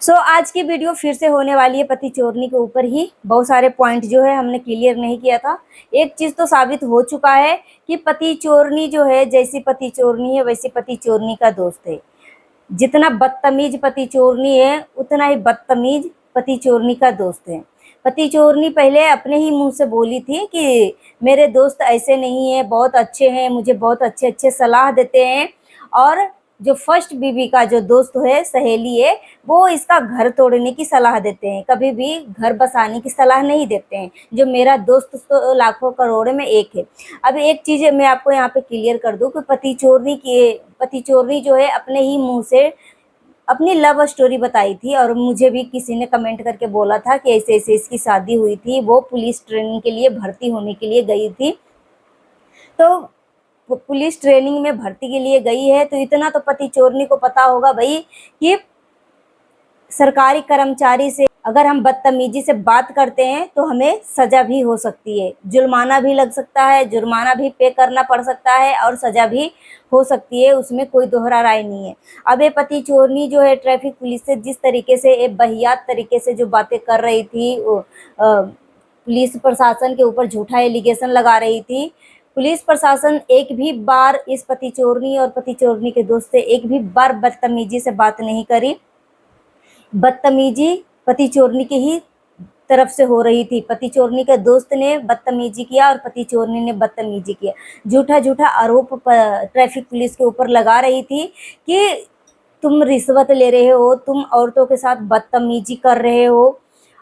आज की वीडियो फिर से होने वाली है पति चोरनी के ऊपर ही। बहुत सारे पॉइंट जो है हमने क्लियर नहीं किया था। एक चीज तो साबित हो चुका है कि पति चोरनी जो है, जैसी पति चोरनी है वैसी पति चोरनी का दोस्त है। जितना बदतमीज पति चोरनी है उतना ही बदतमीज पति चोरनी का दोस्त है। पति चोरनी पहले अपने ही मुंह से बोली थी कि मेरे दोस्त ऐसे नहीं है, बहुत अच्छे हैं, मुझे बहुत अच्छे अच्छे सलाह देते हैं। और जो फर्स्ट बीवी का जो दोस्त है, सहेली है, वो इसका घर तोड़ने की सलाह देते हैं, कभी भी घर बसाने की सलाह नहीं देते हैं। जो मेरा दोस्त तो लाखों करोड़ों में एक है। अब एक चीज मैं आपको यहाँ पे क्लियर कर दूं कि पति चोरनी जो है अपने ही मुंह से अपनी लव स्टोरी बताई थी। और मुझे भी किसी ने कमेंट करके बोला था कि ऐसे ऐसे इसकी शादी हुई थी, वो पुलिस ट्रेनिंग के लिए भर्ती होने के लिए गई थी। तो पुलिस ट्रेनिंग में भर्ती के लिए गई है तो इतना तो पति चोरनी को पता होगा भाई कि सरकारी कर्मचारी से अगर हम बदतमीजी से बात करते हैं तो हमें सजा भी हो सकती है, जुर्माना भी लग सकता है, जुर्माना भी पे करना पड़ सकता है और सजा भी हो सकती है। उसमें कोई दोहरा राय नहीं है। अब ये पति चोरनी जो है ट्रैफिक पुलिस से जिस तरीके से एक बहियात तरीके से जो बातें कर रही थी, पुलिस प्रशासन के ऊपर झूठा एलिगेशन लगा रही थी। पुलिस प्रशासन एक भी बार इस पति चोरनी और पति चोरनी के दोस्त से एक भी बार बदतमीजी से बात नहीं करी। बदतमीजी पति चोरनी की ही तरफ से हो रही थी। पति चोरनी के दोस्त ने बदतमीजी किया और पति चोरनी ने बदतमीजी किया। झूठा झूठा आरोप ट्रैफिक पुलिस के ऊपर लगा रही थी कि तुम रिश्वत ले रहे हो, तुम औरतों के साथ बदतमीजी कर रहे हो।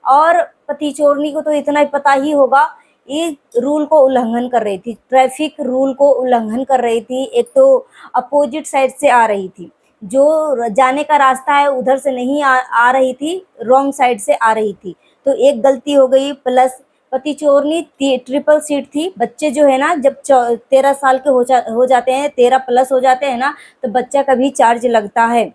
और पति चोरनी को तो इतना ही पता ही होगा, ये रूल को उल्लंघन कर रही थी, ट्रैफिक रूल को उल्लंघन कर रही थी। एक तो अपोजिट साइड से आ रही थी, जो जाने का रास्ता है उधर से नहीं आ रही थी, रॉन्ग साइड से आ रही थी। तो एक गलती हो गई। प्लस पति चोरनी ट्रिपल सीट थी। बच्चे जो है ना, जब 13 साल के हो जाते हैं, 13 प्लस हो जाते हैं ना, तो बच्चा का भी चार्ज लगता है।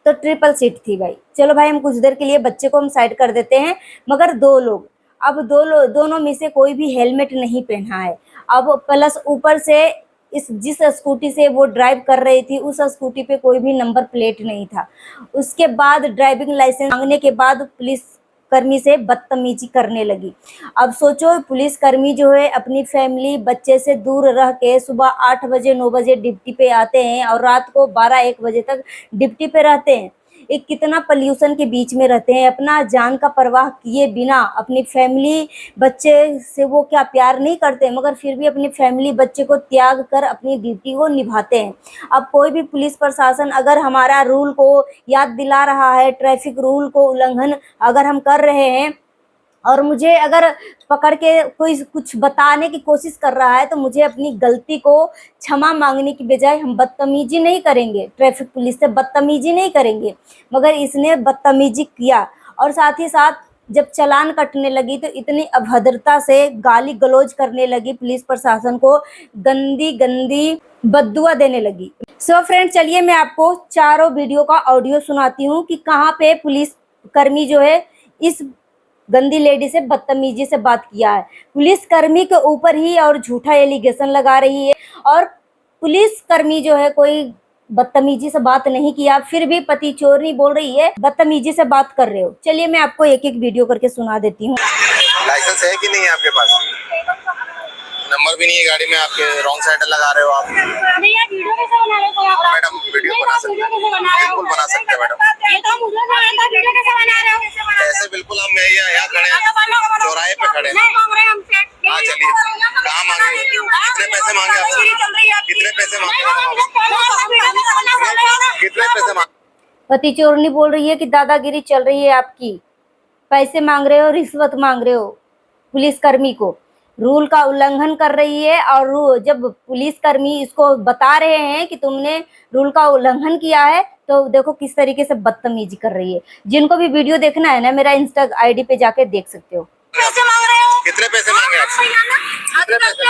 तो ट्रिपल सीट थी भाई। चलो भाई, हम कुछ देर के लिए बच्चे को हम साइड कर देते हैं। मगर दो लोग, अब दोनों में से कोई भी हेलमेट नहीं पहना है। अब प्लस ऊपर से जिस स्कूटी से वो ड्राइव कर रही थी, उस स्कूटी पे कोई भी नंबर प्लेट नहीं था। उसके बाद ड्राइविंग लाइसेंस मांगने के बाद पुलिस कर्मी से बदतमीजी करने लगी। अब सोचो, पुलिस कर्मी जो है अपनी फैमिली बच्चे से दूर रह के सुबह 8 बजे 9 बजे ड्यूटी पे आते हैं और रात को 12-1 बजे तक ड्यूटी पे रहते हैं। एक कितना पॉल्यूशन के बीच में रहते हैं, अपना जान का परवाह किए बिना अपनी फैमिली बच्चे से वो क्या प्यार नहीं करते, मगर फिर भी अपनी फैमिली बच्चे को त्याग कर अपनी ड्यूटी को निभाते हैं। अब कोई भी पुलिस प्रशासन अगर हमारा रूल को याद दिला रहा है, ट्रैफिक रूल को उल्लंघन अगर हम कर रहे हैं और मुझे अगर पकड़ के कोई कुछ बताने की कोशिश कर रहा है, तो मुझे अपनी गलती को क्षमा मांगने की बजाय हम बदतमीजी नहीं करेंगे, ट्रैफिक पुलिस से बदतमीजी नहीं करेंगे। मगर इसने बदतमीजी किया। और साथ ही साथ जब चालान कटने लगी तो इतनी अभद्रता से गाली गलौज करने लगी, पुलिस प्रशासन को गंदी गंदी बद्दुआ देने लगी। सो फ्रेंड, चलिए मैं आपको चारों वीडियो का ऑडियो सुनाती हूँ कि कहाँ पे पुलिस कर्मी जो है इस गंदी लेडी से बदतमीजी से बात किया है। पुलिस कर्मी के ऊपर ही और झूठा एलिगेशन लगा रही है। और पुलिस कर्मी जो है कोई बदतमीजी से बात नहीं किया, फिर भी पति चोरनी बोल रही है बदतमीजी से बात कर रहे हो। चलिए मैं आपको एक एक वीडियो करके सुना देती हूँ। लाइसेंस है कि नहीं है आपके पास? नंबर भी नहीं है गाड़ी में, आपके रॉन्ग साइड लगा रहे हो आप। नहीं यार, वीडियो कैसे बना रहे हो आप? मैडम वीडियो बना सकते हैं, बिल्कुल बना सकते हैं मैडम। ये तो मुझे नहीं आता, वीडियो कैसे बना रहे हो? ऐसे बिल्कुल हम यहाँ खड़े हैं, चौराहे पे खड़े हैं। हाँ चलिए, कहाँ मांगे? कितने पैसे मांगे आपसे? कितने पैसे मांगे? कितने पैसे मांगे? पति चोरनी बोल रही है कि दादागिरी चल रही है आपकी, पैसे मांग रहे हो, रिश्वत मांग रहे हो। पुलिस कर्मी को रूल का उल्लंघन कर रही है। और जब पुलिसकर्मी इसको बता रहे हैं कि तुमने रूल का उल्लंघन किया है, तो देखो किस तरीके से बदतमीजी कर रही है। जिनको भी वीडियो देखना है ना, मेरा इंस्टा आईडी पे जाके देख सकते हो। पैसे मांग रहे हो? कितने पैसे मांगे आप? कितने पैसे?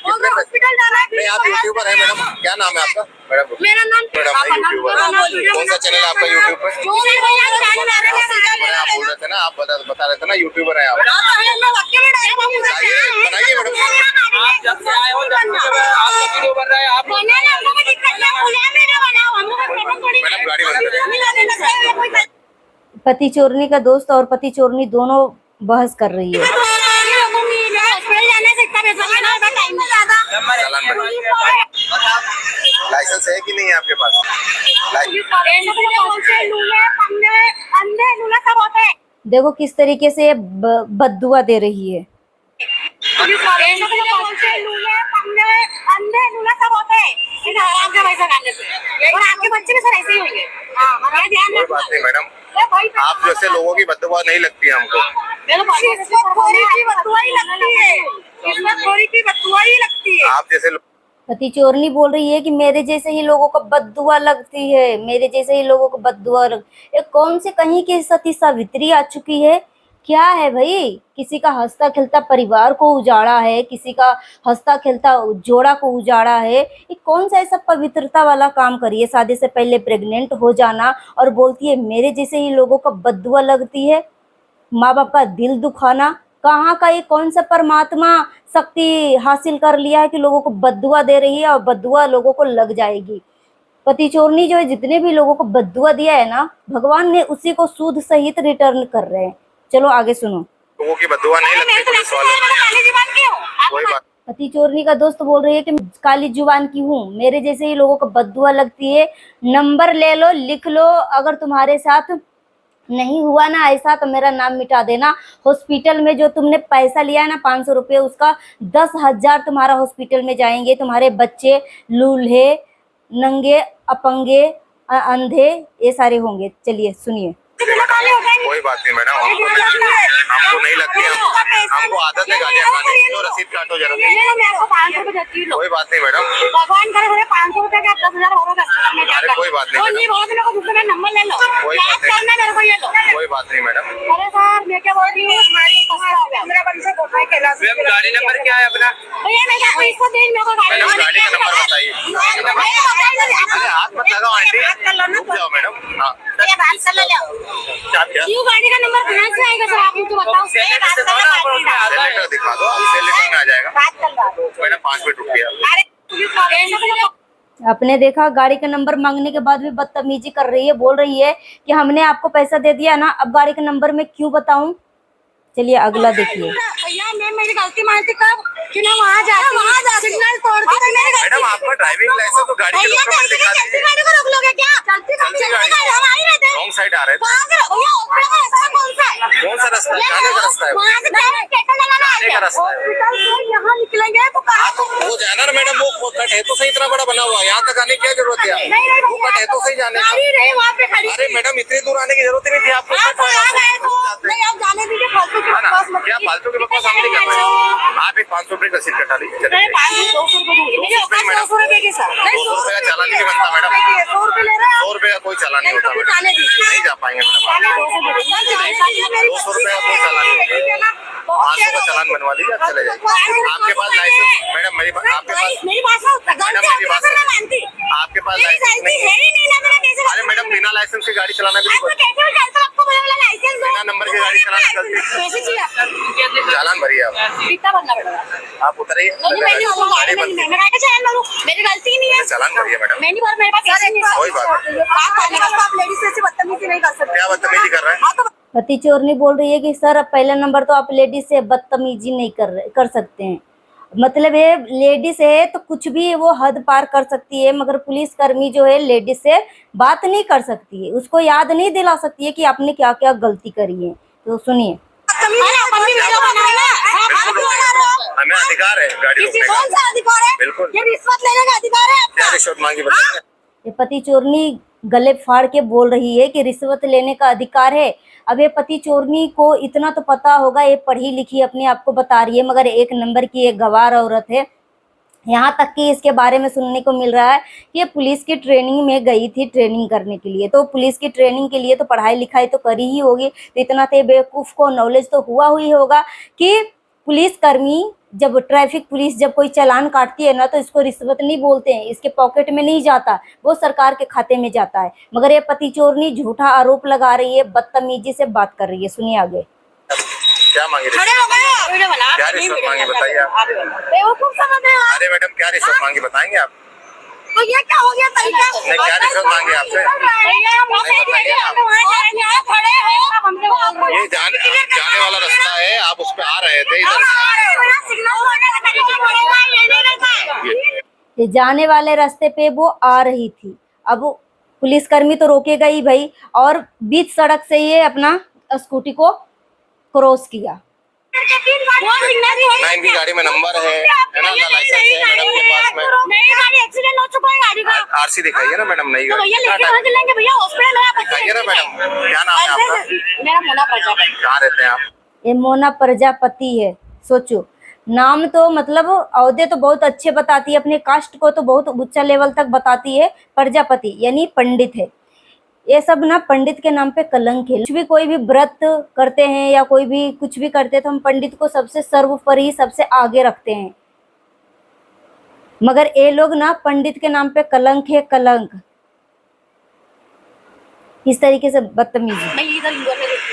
हॉस्पिटल जाना है। नहीं, आप यूट्यूबर है मैडम, क्या नाम है आपका? मैडम मेरा नाम यूट्यूबर। कौन सा चैनल है आपका यूट्यूब पे? आप बोल रहे थे ना, आप बता रहे थे ना यूट्यूबर है आप। बनाइए मैडम। जब से आए हो आप वीडियो बन रहे हैं आप। मैडम गाड़ी बंद करें। पति चोरनी का दोस्त और पति चोरनी दोनों बहस कर रही है। हॉस्पिटल जाने से इतना पैसा लेना होगा, टाइम में ज्यादा चालान बनवाइए। लाइसेंस है कि नहीं है आपके पास? अंधे लूला सब होते हैं। देखो किस तरीके से ये बद्दुआ दे रही है। अंधे लूला सब होते हैं, इस हराम के पैसा खाने से। और आपके बच्चे भी सर ऐसे ही होंगे। हाँ, ध्यान कोई बात नहीं मैडम, आप जैसे लोगों की बददुआ नहीं लगती है हमको। खोरी की बदुआ ही लगती है, इसमें खोरी की बदुआ ही लगती है। आप जैसे पति चोरनी बोल रही है कि मेरे जैसे ही लोगों को बद्दुआ लगती है, मेरे जैसे ही लोगों को बद्दुआ ये कौन से कहीं की सती सावित्री आ चुकी है? क्या है भाई, किसी का हंसता खेलता परिवार को उजाड़ा है, किसी का हंसता खेलता जोड़ा को उजाड़ा है। ये कौन सा ऐसा पवित्रता वाला काम करी है? शादी से पहले प्रेग्नेंट हो जाना और बोलती है मेरे जैसे ही लोगों को बद्दुआ लगती है। माँ बाप का दिल दुखाना, कहाँ का ये कौन सा परमात्मा शक्ति हासिल कर लिया है कि लोगों को बद्दुआ दे रही है और बद्दुआ लोगों को लग जाएगी। पति चोरनी जो है जितने भी लोगों को बद्दुआ दिया है ना, भगवान ने उसी को सूद सहित रिटर्न कर रहे हैं। चलो आगे सुनो। लोगों की बददुआ नहीं लगती पुलिस वालों। कोई बात पति चोरनी का दोस्त बोल रही है कि मैं काली जुबान की हूँ, मेरे जैसे ही लोगों को बद्दुआ लगती है। नंबर ले लो, लिख लो, अगर तुम्हारे साथ नहीं हुआ ना ऐसा तो मेरा नाम मिटा देना। हॉस्पिटल में जो तुमने पैसा लिया है ना 500 रुपये, उसका 10,000 तुम्हारा हॉस्पिटल में जाएंगे। तुम्हारे बच्चे लूल्हे, नंगे, अपंगे, अंधे ये सारे होंगे। चलिए सुनिए। कोई बात नहीं मैडम, हमको नहीं लगती, हमको आदत है गालियाँ खाने की। तो रसीद काटो जरा। मैं आपको 500 रुपए देती हूँ। कोई बात नहीं मैडम, भगवान करे मुझे 500 रुपए का 10,000 और अरे कोई बात नहीं मैडम, बहुत दिनों को दूसरे का नंबर ले लो, कोई बात बात नहीं। करना मेरे को ये लो। कोई बात नहीं मैडम। अरे सर मैं क्या बोल रही हूँ, मेरा बंद से बोलना है कैलाश। मैम गाड़ी नंबर क्या है अपना? भैया मैं क्या इसको देख मेरे को गाड़ी मैडम गाड़ी का नंबर बताइए। अरे हाथ मत लगाओ आंटी, रुक जाओ मैडम। हाँ क्या क्यों गाड़ी का नंबर कहाँ से आएगा सर, आप मुझे बताओ। सेलेक्टर दिखा दो, सेलेक्टर में आ जाएगा मैडम। 5 मिनट रुकिए। आपने देखा गाड़ी का नंबर मांगने के बाद भी बदतमीजी कर रही है, बोल रही है कि हमने आपको पैसा दे दिया ना, अब गाड़ी का नंबर मैं क्यों बताऊं। चलिए अगला देखिए। भैया मैं मेरी गलती मानती कब कि मैं वहाँ जाती सिग्नल तोड़ती तो मेरी गलती। मैडम आपका ड्राइविंग लाइसेंस तो गाड़ी के डॉक्यूमेंट दिखा दीजिए। गाड़ी को रोक लोगे क्या? चलती गाड़ी हम आ ही रहे थे। रॉन्ग साइड आ रहे थे। वहाँ से भैया ऊपर का रास्ता कौन सा है? कौन सा रास्ता है? जाने का रास्ता है। वहाँ से पेट्रोल लगाना जाने का है। रास्ता है। हॉस्पिटल से यहाँ निकलेंगे तो कहाँ तो वो जाना ना मैडम, वो कट है तो सही इतना बड़ा बना हुआ है, यहाँ तक आने की क्या जरूरत है? नहीं वो कट है तो सही जाने का। गाड़ी रही वहाँ पे खड़ी। अरे मैडम इतनी दूर आने की जरूरत ही नहीं थी आपको। आप तो आ गए तो नहीं, आप जाने दीजिए फालतू की है ना? बकवास मत क्या कीजिए। फालतू की बकवास हम नहीं कर रहे हैं। आप एक 500 रुपए की रसीद कटा लीजिए। चलिए नहीं 500 200 रुपए दूंगी। मेरी औकात 200 रुपए की सर। 200 रुपए का चालान नहीं बनता मैडम। 100 रुपए ले रहे हैं 100 रुपए का कोई चालान नहीं होता तो मैडम। जाने दीजिए। नहीं जा पाएंगे मैडम। जाने 200 रुपए दूंगी। 200 रुपए का कोई चालान नहीं होता। 500 का चालान बनवा लीजिए, आप चले जाइए। आपके पास लाइसेंस मैडम, मेरी आपके पास मेरी भाषा मैडम मेरी बात मैं मानती। आपके पास मेरी लाइसेंस गलती नहीं है ही नहीं ना, मेरा कैसे अरे मैडम बिना लाइसेंस की गाड़ी चलाना भी आपको कैसे भी चलता आपको बोला वाला लाइसेंस दो। बिना नंबर की गाड़ी चलाना गलती। कैसे चाहिए आपको? चालान भरिए आप। कितना भरना पड़ेगा? आप उतरिए। नहीं मैंने वो गाड़ी में मैं का चालान मारूं, मेरी गलती नहीं है। चालान भरिए मैडम। मैं नहीं बोल, मेरे पास पैसे नहीं है। कोई बात नहीं। आप आने का आप लेडीज से बदतमीजी नहीं कर सकते। क्या बदतमीजी कर रहे हैं? पति चोरनी बोल रही है कि सर अब पहला नंबर तो आप लेडीज से बदतमीजी नहीं कर सकते हैं। मतलब ये लेडीज है तो कुछ भी वो हद पार कर सकती है, मगर पुलिसकर्मी जो है लेडीज से बात नहीं कर सकती है, उसको याद नहीं दिला सकती है कि आपने क्या क्या गलती करी है। तो सुनिए। हमें अधिकार है गाड़ी रोकने का। कौन सा अधिकार है? बिल्कुल। ये रिश्वत लेने का अधिकार है क्या आपका? रिश्वत मांगी बताइए? ये पति चोरनी गले फाड़ के बोल रही है कि रिश्वत लेने का अधिकार है। अब ये पति चोरनी को इतना तो पता होगा, ये पढ़ी लिखी अपने आप को बता रही है, मगर एक नंबर की एक गवार औरत है। यहाँ तक कि इसके बारे में सुनने को मिल रहा है कि ये पुलिस की ट्रेनिंग में गई थी ट्रेनिंग करने के लिए। तो पुलिस की ट्रेनिंग के लिए तो पढ़ाई लिखाई तो करी ही होगी, तो इतना तो बेवकूफ़ को नॉलेज तो हुआ ही होगा कि पुलिसकर्मी जब ट्रैफिक पुलिस जब कोई चालान काटती है ना, तो इसको रिश्वत नहीं बोलते हैं, इसके पॉकेट में नहीं जाता, वो सरकार के खाते में जाता है। मगर ये पति चोरनी झूठा आरोप लगा रही है, बदतमीजी से बात कर रही है। सुनिए आगे। क्या मांगी? खड़े हो गए वीडियो बना। क्या रिश्वत मांगी बताइए आप? बेवकूफ समझ रहे हो आप? अरे मैडम क्या रिश्वत मांगी बताएंगे आप? तो ये क्या हो गया तरीका? नहीं क्या रिश्वत मांगी आपसे? भैया हम वहाँ जाएंगे, आप खड़े हो ये जाने वाला रास्ता है, आप उस पे आ रहे थे इधर से। ये जाने वाले रास्ते पे वो आ रही थी। अब पुलिसकर्मी तो रोकेगा ही भाई, और बीच सड़क से ये अपना स्कूटी को क्रॉस किया। ना इनकी गाड़ी में नंबर है ना लाइसेंस है मैडम के पास में। नई गाड़ी एक्सीडेंट हो चुका है गाड़ी का। आरसी दिखाइए ना मैडम, नई तो गाड़ी भैया लेके कहाँ चलेंगे भैया, हॉस्पिटल है। दिखाइए ना मैडम। क्या नाम है आपका? मेरा मोना प्रजापति। कहाँ रहते हैं आप? ये मोना प्रजापति है। सोचो, नाम तो मतलब औहदे तो बहुत अच्छे बताती है, अपने कास्ट को तो बहुत ऊंचा लेवल तक बताती है। प्रजापति यानी पंडित है। ये सब ना पंडित के नाम पे कलंक है। कुछ भी कोई भी व्रत करते हैं या कोई भी कुछ भी करते हैं तो हम पंडित को सबसे सर्वोपरि सबसे आगे रखते हैं, मगर ये लोग ना पंडित के नाम पे कलंक है, कलंक। इस तरीके से बदतमीजी। मैं इधर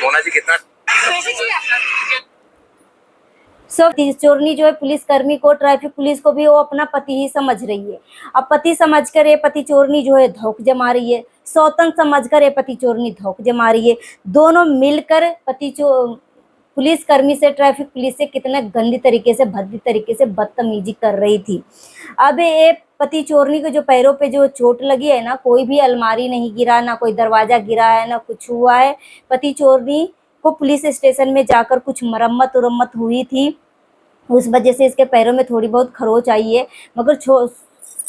मोना जी कितना पैसे चाहिए आपका? सब चोरनी जो है पुलिसकर्मी को, ट्रैफिक पुलिस को भी वो अपना पति ही समझ रही है। अब पति समझकर ये पति चोरनी जो है धोख जमा रही है, सौतन समझकर ये पति चोरनी धोख जमा रही है। दोनों मिलकर पुलिसकर्मी से, ट्रैफिक पुलिस से कितने गंदी तरीके से, भद्दी तरीके से बदतमीजी कर रही थी। अब ये पति चोरनी के जो पैरों पे जो चोट लगी है ना, कोई भी अलमारी नहीं गिरा, ना कोई दरवाजा गिरा है, ना कुछ हुआ है। पति चोरनी को पुलिस स्टेशन में जाकर कुछ मरम्मत उरम्मत हुई थी, उस वजह से इसके पैरों में थोड़ी बहुत खरोच आई है। मगर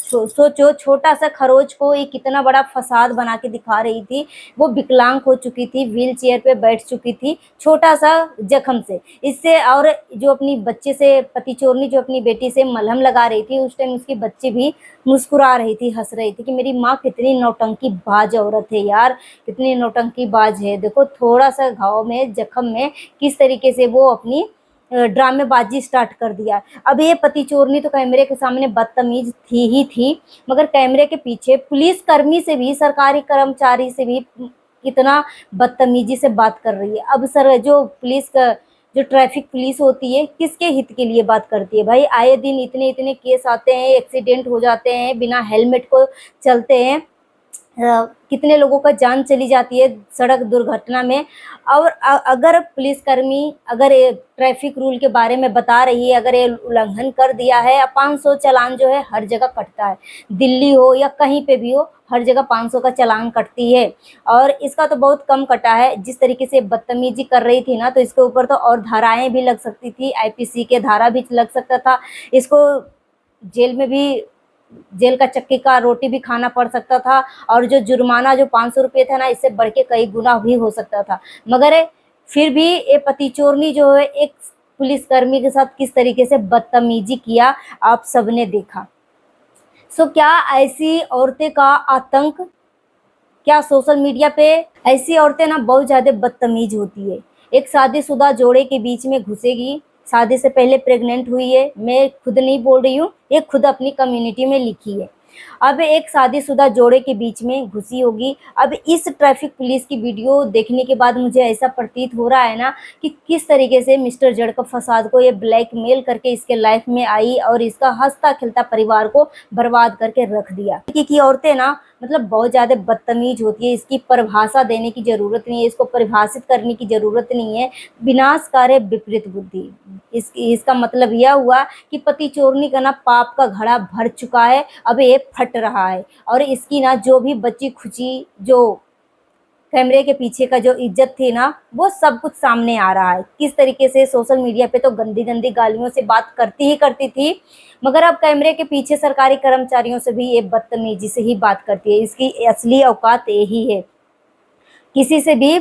सोचो, छोटा सा खरोच को ये कितना बड़ा फसाद बना के दिखा रही थी। वो विकलांग हो चुकी थी, व्हील चेयर पे बैठ चुकी थी, छोटा सा जख्म से। इससे और जो अपनी बच्चे से, पति चोरनी जो अपनी बेटी से मलहम लगा रही थी, उस टाइम उसकी बच्ची भी मुस्कुरा रही थी, हंस रही थी कि मेरी माँ कितनी नौटंकी बाज औरत है यार, कितनी नौटंकी बाज है। देखो थोड़ा सा घाव में, जख्म में किस तरीके से वो अपनी ड्रामेबाजी स्टार्ट कर दिया। अब ये पति चोरनी तो कैमरे के सामने बदतमीज थी ही थी, मगर कैमरे के पीछे पुलिसकर्मी से भी, सरकारी कर्मचारी से भी कितना बदतमीजी से बात कर रही है। अब सर जो ट्रैफिक पुलिस होती है किसके हित के लिए बात करती है भाई? आए दिन इतने इतने केस आते हैं, एक्सीडेंट हो जाते हैं, बिना हेलमेट को चलते हैं, कितने लोगों का जान चली जाती है सड़क दुर्घटना में। और अगर पुलिसकर्मी अगर ये ट्रैफिक रूल के बारे में बता रही है, अगर ये उल्लंघन कर दिया है, 500 चालान जो है हर जगह कटता है, दिल्ली हो या कहीं पे भी हो, हर जगह 500 का चालान कटती है। और इसका तो बहुत कम कटा है। जिस तरीके से बदतमीजी कर रही थी ना, तो इसके ऊपर तो और धाराएं भी लग सकती थी, IPC के धारा भी लग सकता था, इसको जेल में भी, जेल का चक्की का रोटी भी खाना पड़ सकता था। और जो जुर्माना जो 500 रुपये था ना, इससे बढ़ के कई गुना भी हो सकता था। मगर फिर भी ये पति चोरनी जो है एक पुलिसकर्मी के साथ किस तरीके से बदतमीजी किया, आप सबने देखा। सो क्या ऐसी औरतें का आतंक, क्या सोशल मीडिया पे ऐसी औरतें ना बहुत ज़्यादा बदतमीज होती है। एक शादीशुदा जोड़े के बीच में घुसेगी, शादी से पहले प्रेग्नेंट हुई है, मैं खुद नहीं बोल रही हूँ, ये खुद अपनी कम्युनिटी में लिखी है। अब एक शादीशुदा जोड़े के बीच में घुसी होगी। अब इस ट्रैफिक पुलिस की वीडियो देखने के बाद मुझे ऐसा प्रतीत हो रहा है ना कि किस तरीके से मिस्टर जड़ का फसाद को ये ब्लैकमेल करके इसके लाइफ में आई और इसका हंसता खिलता परिवार को बर्बाद करके रख दिया। कि औरतें ना मतलब बहुत ज़्यादा बदतमीज होती है। इसकी परिभाषा देने की ज़रूरत नहीं है, इसको परिभाषित करने की ज़रूरत नहीं है। विनाशकारी विपरीत बुद्धि, इसका मतलब यह हुआ कि पति चोरनी का ना पाप का घड़ा भर चुका है, अब ये फट रहा है। और इसकी ना जो भी बची खुची, जो कैमरे के पीछे का जो इज्जत थी ना, वो सब कुछ सामने आ रहा है। किस तरीके से सोशल मीडिया पे तो गंदी गंदी गालियों से बात करती थी, मगर अब कैमरे के पीछे सरकारी कर्मचारियों से भी ये बदतमीजी से ही बात करती है। इसकी असली औकात यही है, किसी से भी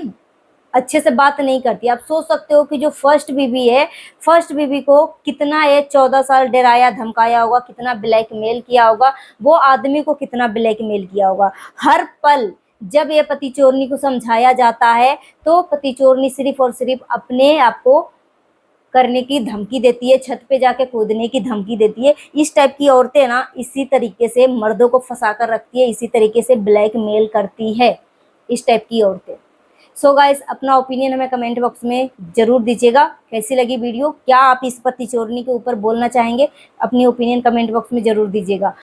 अच्छे से बात नहीं करती। आप सोच सकते हो कि जो फर्स्ट बीवी है, फर्स्ट बीवी को कितना ये 14 साल डराया धमकाया होगा, कितना ब्लैकमेल किया होगा, वो आदमी को कितना ब्लैकमेल किया होगा। हर पल जब ये पति चोरनी को समझाया जाता है तो पति चोरनी सिर्फ और सिर्फ अपने आप को करने की धमकी देती है, छत पे जाके कूदने की धमकी देती है। इस टाइप की औरतें ना इसी तरीके से मर्दों को फंसा कर रखती है, इसी तरीके से ब्लैकमेल करती है इस टाइप की औरतें। सो गाइस, अपना ओपिनियन हमें कमेंट बॉक्स में ज़रूर दीजिएगा। कैसी लगी वीडियो, क्या आप इस पति चोरनी के ऊपर बोलना चाहेंगे? अपनी ओपिनियन कमेंट बॉक्स में ज़रूर दीजिएगा।